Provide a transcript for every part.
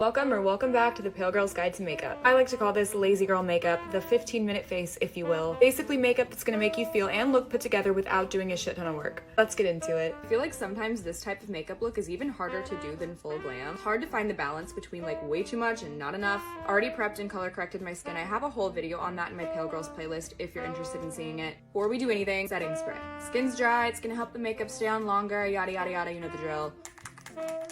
Welcome back to the Pale Girl's Guide to Makeup. I like to call this lazy girl makeup, the 15-minute face, if you will. Basically makeup that's gonna make you feel and look put together without doing a shit ton of work. Let's get into it. I feel like sometimes this type of makeup look is even harder to do than full glam. Hard to find the balance between like way too much and not enough. Already prepped and color corrected my skin. I have a whole video on that in my Pale Girls playlist if you're interested in seeing it. Before we do anything, setting spray. Skin's dry, it's gonna help the makeup stay on longer, yada yada yada, you know the drill.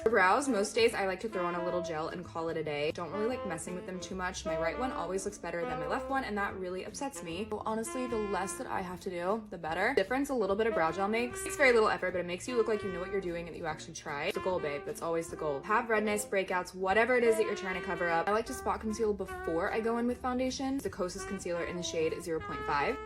For brows, most days I like to throw on a little gel and call it a day. Don't really like messing with them too much. My right one always looks better than my left one, and that really upsets me. So honestly, the less that I have to do, the better. Difference a little bit of brow gel makes. It's very little effort, but it makes you look like you know what you're doing and that you actually tried. It's the goal, babe. That's always the goal. Have redness, breakouts, whatever it is that you're trying to cover up. I like to spot conceal before I go in with foundation. The Kosas concealer in the shade 0.5.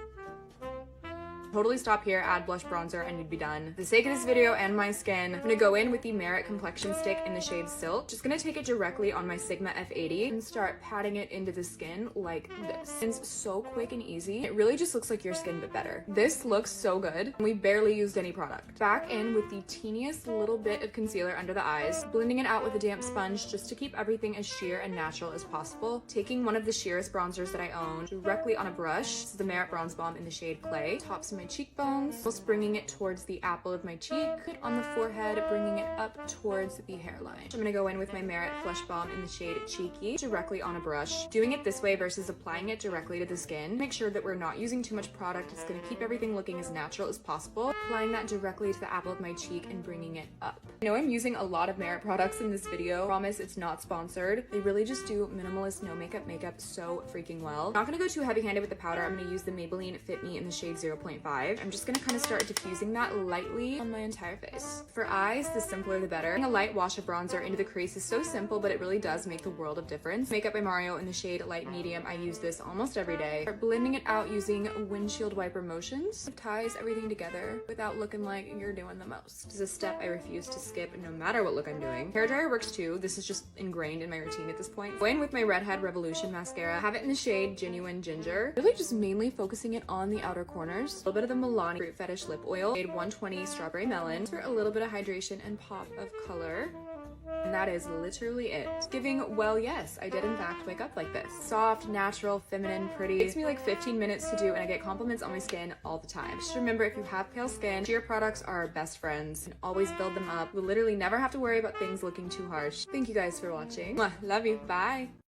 Totally stop here, add blush bronzer, and you'd be done. For the sake of this video and my skin, I'm gonna go in with the Merit complexion stick in the shade Silk. Just gonna take it directly on my Sigma F80 and start patting it into the skin like this. It's so quick and easy. It really just looks like your skin, but better. This looks so good. We barely used any product. Back in with the teeniest little bit of concealer under the eyes, blending it out with a damp sponge just to keep everything as sheer and natural as possible. Taking one of the sheerest bronzers that I own directly on a brush. This is the Merit Bronze Bomb in the shade Clay. Tops my cheekbones, just bringing it towards the apple of my cheek, on the forehead, bringing it up towards the hairline. I'm gonna go in with my Merit Flush Bomb in the shade Cheeky, directly on a brush. Doing it this way versus applying it directly to the skin. Make sure that we're not using too much product. It's gonna keep everything looking as natural as possible. Applying that directly to the apple of my cheek and bringing it up. I know I'm using a lot of Merit products in this video. Promise it's not sponsored. They really just do minimalist, no makeup so freaking well. Not gonna go too heavy-handed with the powder. I'm gonna use the Maybelline Fit Me in the shade 0.5. I'm just gonna kind of start diffusing that lightly on my entire face. For eyes, the simpler the better. A light wash of bronzer into the crease is so simple, but it really does make the world of difference. Makeup by Mario in the shade Light Medium. I use this almost every day. Start blending it out using windshield wiper motions. It ties everything together without looking like you're doing the most. This is a step I refuse to skip no matter what look I'm doing. Hairdryer works too. This is just ingrained in my routine at this point. Go in with my Redhead Revolution mascara. Have it in the shade Genuine Ginger. Really just mainly focusing it on the outer corners. A little bit of the Milani Fruit Fetish lip oil, shade 120 Strawberry Melon, for a little bit of hydration and pop of color. And that is literally it. Giving, well, yes, I did in fact wake up like this. Soft, natural, feminine, pretty. It takes me like 15 minutes to do, and I get compliments on my skin all the time. Just remember, if you have pale skin, sheer products are our best friends. And always build them up. We literally never have to worry about things looking too harsh. Thank you guys for watching. Mwah, love you. Bye.